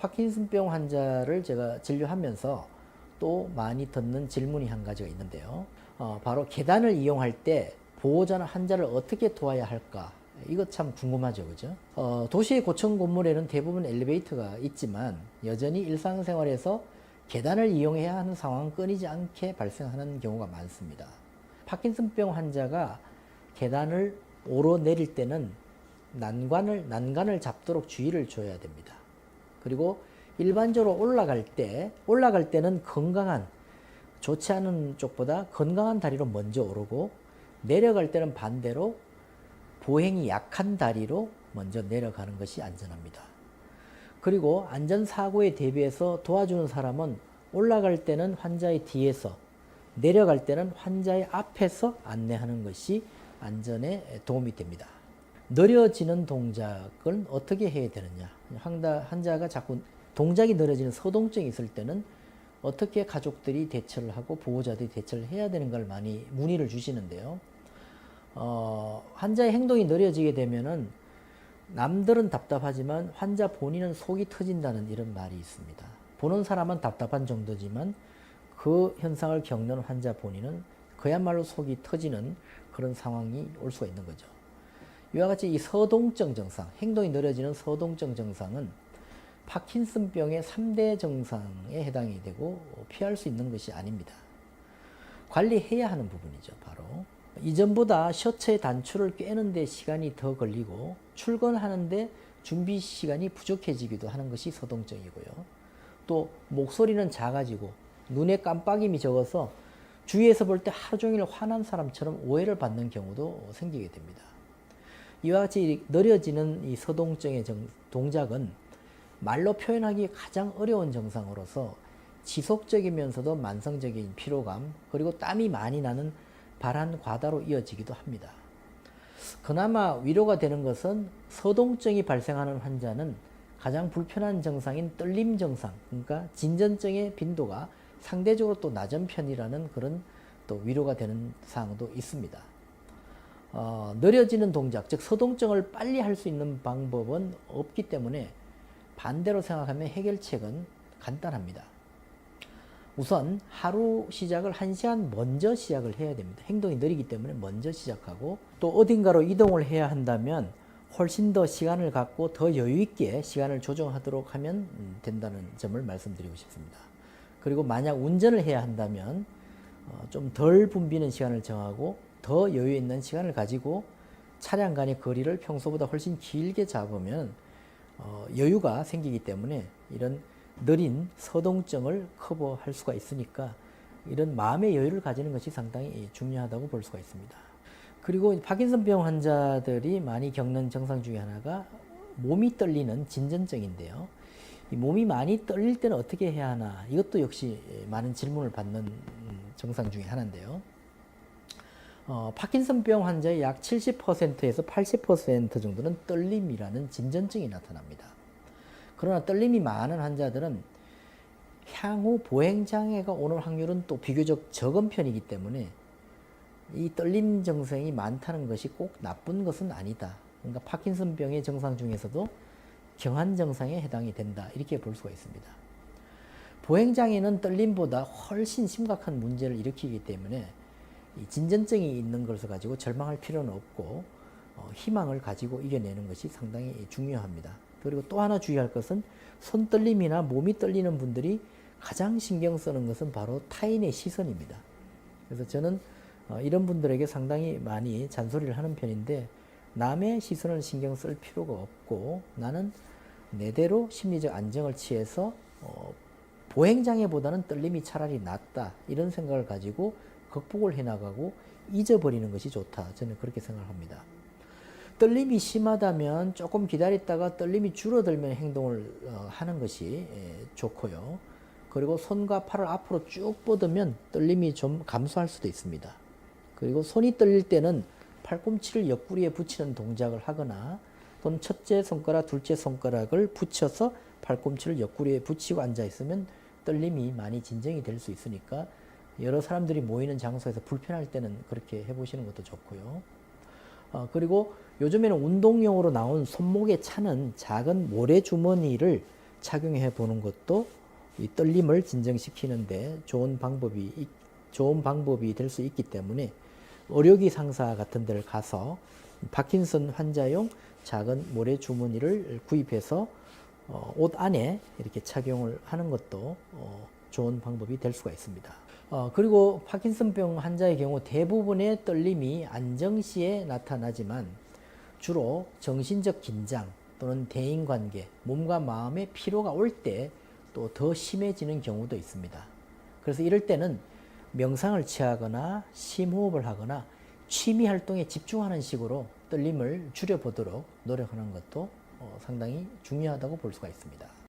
파킨슨병 환자를 제가 진료하면서 또 많이 듣는 질문이 한 가지가 있는데요. 바로 계단을 이용할 때 보호자는 환자를 어떻게 도와야 할까? 이거 참 궁금하죠, 그죠? 도시의 고층 건물에는 대부분 엘리베이터가 있지만 여전히 일상생활에서 계단을 이용해야 하는 상황은 끊이지 않게 발생하는 경우가 많습니다. 파킨슨병 환자가 계단을 오르내릴 때는 난간을 잡도록 주의를 줘야 됩니다. 그리고 일반적으로 올라갈 때는 건강한, 좋지 않은 쪽보다 건강한 다리로 먼저 오르고, 내려갈 때는 반대로 보행이 약한 다리로 먼저 내려가는 것이 안전합니다. 그리고 안전사고에 대비해서 도와주는 사람은 올라갈 때는 환자의 뒤에서, 내려갈 때는 환자의 앞에서 안내하는 것이 안전에 도움이 됩니다. 느려지는 동작은 어떻게 해야 되느냐? 환자가 자꾸 동작이 느려지는 서동증이 있을 때는 어떻게 가족들이 대처를 하고 보호자들이 대처를 해야 되는 걸 많이 문의를 주시는데요. 환자의 행동이 느려지게 되면은 남들은 답답하지만 환자 본인은 속이 터진다는 이런 말이 있습니다. 보는 사람은 답답한 정도지만 그 현상을 겪는 환자 본인은 그야말로 속이 터지는 그런 상황이 올 수가 있는 거죠. 이와 같이 이 서동증 증상, 행동이 느려지는 서동증 증상은 파킨슨병의 3대 증상에 해당이 되고 피할 수 있는 것이 아닙니다. 관리해야 하는 부분이죠, 바로. 이전보다 셔츠의 단추를 꿰는 데 시간이 더 걸리고 출근하는데 준비 시간이 부족해지기도 하는 것이 서동증이고요. 또 목소리는 작아지고 눈에 깜빡임이 적어서 주위에서 볼 때 하루 종일 화난 사람처럼 오해를 받는 경우도 생기게 됩니다. 이와 같이 느려지는 이 서동증의 동작은 말로 표현하기 가장 어려운 증상으로서 지속적이면서도 만성적인 피로감, 그리고 땀이 많이 나는 발한 과다로 이어지기도 합니다. 그나마 위로가 되는 것은 서동증이 발생하는 환자는 가장 불편한 증상인 떨림 증상, 그러니까 진전증의 빈도가 상대적으로 또 낮은 편이라는 그런 또 위로가 되는 사항도 있습니다. 느려지는 동작, 즉 서동증을 빨리 할 수 있는 방법은 없기 때문에 반대로 생각하면 해결책은 간단합니다. 우선 하루 시작을 1시간 먼저 시작을 해야 됩니다. 행동이 느리기 때문에 먼저 시작하고, 또 어딘가로 이동을 해야 한다면 훨씬 더 시간을 갖고 더 여유 있게 시간을 조정하도록 하면 된다는 점을 말씀드리고 싶습니다. 그리고 만약 운전을 해야 한다면 좀 덜 붐비는 시간을 정하고 더 여유 있는 시간을 가지고 차량 간의 거리를 평소보다 훨씬 길게 잡으면 여유가 생기기 때문에 이런 느린 서동증을 커버할 수가 있으니까 이런 마음의 여유를 가지는 것이 상당히 중요하다고 볼 수가 있습니다. 그리고 파킨슨병 환자들이 많이 겪는 증상 중에 하나가 몸이 떨리는 진전증인데요. 이 몸이 많이 떨릴 때는 어떻게 해야 하나, 이것도 역시 많은 질문을 받는 증상 중에 하나인데요. 파킨슨병 환자의 약 70%에서 80% 정도는 떨림이라는 진전증이 나타납니다. 그러나 떨림이 많은 환자들은 향후 보행장애가 오는 확률은 또 비교적 적은 편이기 때문에 이 떨림 증상이 많다는 것이 꼭 나쁜 것은 아니다. 그러니까 파킨슨병의 증상 중에서도 경한 증상에 해당이 된다, 이렇게 볼 수가 있습니다. 보행장애는 떨림보다 훨씬 심각한 문제를 일으키기 때문에 이 진전증이 있는 것을 가지고 절망할 필요는 없고 희망을 가지고 이겨내는 것이 상당히 중요합니다. 그리고 또 하나 주의할 것은 손떨림이나 몸이 떨리는 분들이 가장 신경 쓰는 것은 바로 타인의 시선입니다. 그래서 저는 이런 분들에게 상당히 많이 잔소리를 하는 편인데, 남의 시선을 신경 쓸 필요가 없고 나는 내대로 심리적 안정을 취해서 보행장애보다는 떨림이 차라리 낫다, 이런 생각을 가지고 극복을 해나가고 잊어버리는 것이 좋다, 저는 그렇게 생각합니다. 떨림이 심하다면 조금 기다렸다가 떨림이 줄어들면 행동을 하는 것이 좋고요. 그리고 손과 팔을 앞으로 쭉 뻗으면 떨림이 좀 감소할 수도 있습니다. 그리고 손이 떨릴 때는 팔꿈치를 옆구리에 붙이는 동작을 하거나 또는 첫째 손가락, 둘째 손가락을 붙여서 팔꿈치를 옆구리에 붙이고 앉아 있으면 떨림이 많이 진정이 될 수 있으니까 여러 사람들이 모이는 장소에서 불편할 때는 그렇게 해보시는 것도 좋고요. 그리고 요즘에는 운동용으로 나온 손목에 차는 작은 모래주머니를 착용해 보는 것도 이 떨림을 진정시키는데 좋은 방법이 될 수 있기 때문에 의료기 상사 같은 데를 가서 파킨슨 환자용 작은 모래 주머니를 구입해서 옷 안에 이렇게 착용을 하는 것도 좋은 방법이 될 수가 있습니다. 그리고 파킨슨병 환자의 경우 대부분의 떨림이 안정시에 나타나지만 주로 정신적 긴장 또는 대인관계, 몸과 마음의 피로가 올 때 또 더 심해지는 경우도 있습니다. 그래서 이럴 때는 명상을 취하거나 심호흡을 하거나 취미 활동에 집중하는 식으로 떨림을 줄여보도록 노력하는 것도 상당히 중요하다고 볼 수가 있습니다.